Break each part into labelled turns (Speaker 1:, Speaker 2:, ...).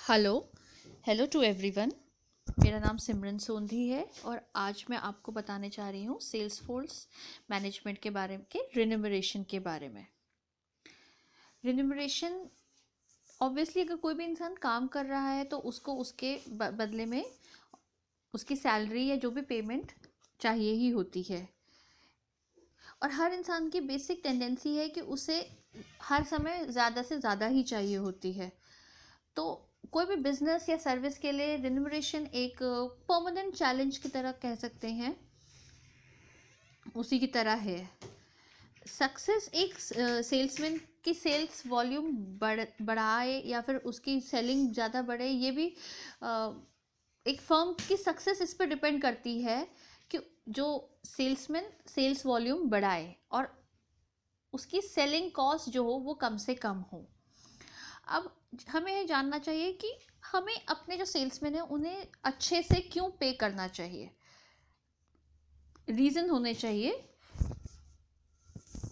Speaker 1: Hello hello to everyone. मेरा नाम सिमरन सोंधी है और आज मैं आपको बताने जा रही हूँ सेल्स फोर्स मैनेजमेंट के बारे में, के रिन्यूमरेशन के बारे में। रिन्यूमरेशन ऑब्वियसली अगर कोई भी इंसान काम कर रहा है तो उसको उसके बदले में उसकी सैलरी या जो भी पेमेंट चाहिए ही होती है। और हर इंसान की बेसिक टेंडेंसी है कि उसे हर समय ज़्यादा से ज़्यादा ही चाहिए होती है। तो कोई भी बिजनेस या सर्विस के लिए रिन्यूमरेशन एक परमानेंट चैलेंज की तरह कह सकते हैं, उसी की तरह है। सक्सेस एक सेल्समैन की सेल्स वॉल्यूम बढ़ाए या फिर उसकी सेलिंग ज़्यादा बढ़े, ये भी एक फर्म की सक्सेस इस पर डिपेंड करती है कि जो सेल्समैन सेल्स वॉल्यूम बढ़ाए और उसकी सेलिंग कॉस्ट जो हो वो कम से कम हो। अब हमें ये जानना चाहिए कि हमें अपने जो सेल्समैन हैं उन्हें अच्छे से क्यों पे करना चाहिए, रीज़न होने चाहिए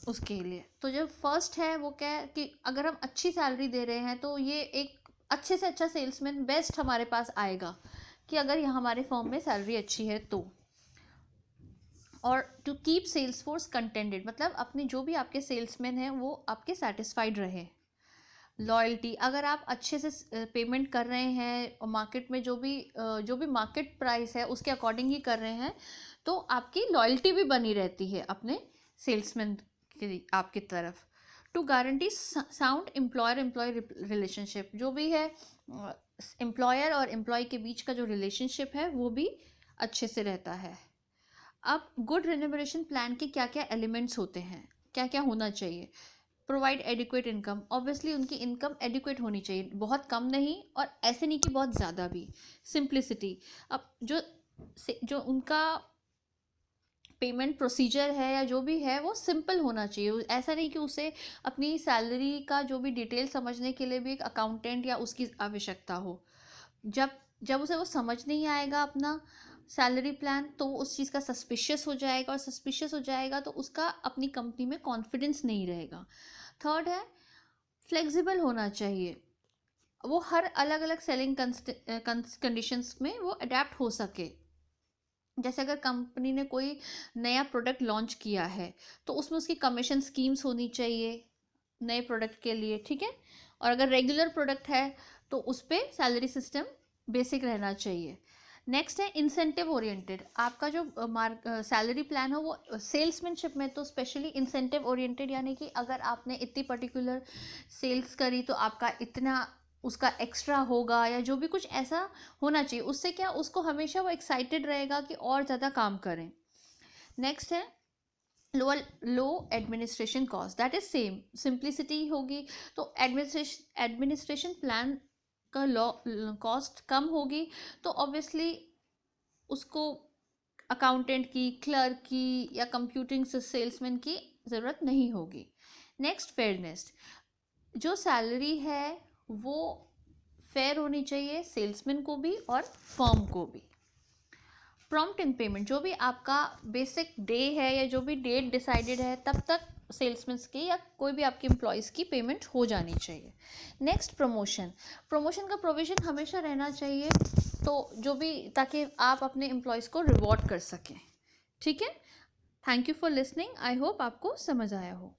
Speaker 1: उसके लिए। तो जो फर्स्ट है वो क्या है कि अगर हम अच्छी सैलरी दे रहे हैं तो ये एक अच्छे से अच्छा सेल्समैन बेस्ट हमारे पास आएगा कि अगर यहाँ हमारे फर्म में सैलरी अच्छी है तो। और to keep sales force contented, मतलब अपने जो भी आपके सेल्समैन हैं वो आपके सेटिस्फाइड रहे। लॉयल्टी, अगर आप अच्छे से पेमेंट कर रहे हैं और मार्केट में जो भी मार्केट प्राइस है उसके अकॉर्डिंग ही कर रहे हैं तो आपकी लॉयल्टी भी बनी रहती है अपने सेल्समैन की आपकी तरफ। To guarantee sound employer employee relationship, जो भी है एम्प्लॉयर और एम्प्लॉय के बीच का जो रिलेशनशिप है वो भी अच्छे से रहता है। अब गुड रिन्यूमरेशन प्लान के क्या क्या एलिमेंट्स होते हैं, क्या क्या होना चाहिए। प्रोवाइड एडिक्वेट इनकम, ऑब्वियसली उनकी इनकम एडिक्वेट होनी चाहिए, बहुत कम नहीं और ऐसे नहीं कि बहुत ज़्यादा भी। सिंप्लिसिटी, अब जो उनका पेमेंट प्रोसीजर है या जो भी है वो सिंपल होना चाहिए। ऐसा नहीं कि उसे अपनी सैलरी का जो भी डिटेल समझने के लिए भी एक अकाउंटेंट या उसकी आवश्यकता हो। जब जब उसे वो समझ नहीं आएगा अपना सैलरी प्लान तो वो उस चीज़ का सस्पिशियस हो जाएगा और सस्पिशियस हो जाएगा तो उसका अपनी कंपनी में कॉन्फिडेंस नहीं रहेगा। थर्ड है फ्लेक्सिबल होना चाहिए, वो हर अलग अलग सेलिंग कंडीशंस में वो अडेप्ट हो सके। जैसे अगर कंपनी ने कोई नया प्रोडक्ट लॉन्च किया है तो उसमें उसकी कमीशन स्कीम्स होनी चाहिए नए प्रोडक्ट के लिए, ठीक है। और अगर रेगुलर प्रोडक्ट है तो उस पर सैलरी सिस्टम बेसिक रहना चाहिए। नेक्स्ट है इंसेंटिव ओरिएंटेड, आपका जो सैलरी प्लान हो वो सेल्समैनशिप में तो स्पेशली इंसेंटिव ओरिएंटेड, यानी कि अगर आपने इतनी पर्टिकुलर सेल्स करी तो आपका इतना उसका एक्स्ट्रा होगा या जो भी कुछ ऐसा होना चाहिए। उससे क्या उसको हमेशा वो एक्साइटेड रहेगा कि और ज़्यादा काम करें। नेक्स्ट है low administration cost, that is same simplicity होगी तो एडमिनिस्ट्रेशन प्लान का लॉ कॉस्ट कम होगी तो ऑब्वियसली उसको अकाउंटेंट की, क्लर्क की या कंप्यूटिंग सेल्समैन की ज़रूरत नहीं होगी। नेक्स्ट फेयरनेस, जो सैलरी है वो फेयर होनी चाहिए सेल्समैन को भी और फर्म को भी। प्रॉम्प्ट इन पेमेंट, जो भी आपका बेसिक डे है या जो भी डेट डिसाइडेड है तब तक सेल्समैन की या कोई भी आपके एम्प्लॉयज़ की पेमेंट हो जानी चाहिए। नेक्स्ट प्रमोशन, प्रमोशन का प्रोविज़न हमेशा रहना चाहिए तो जो भी, ताकि आप अपने एम्प्लॉयज़ को रिवॉर्ड कर सकें, ठीक है। Thank you for listening, I hope आपको समझ आया हो।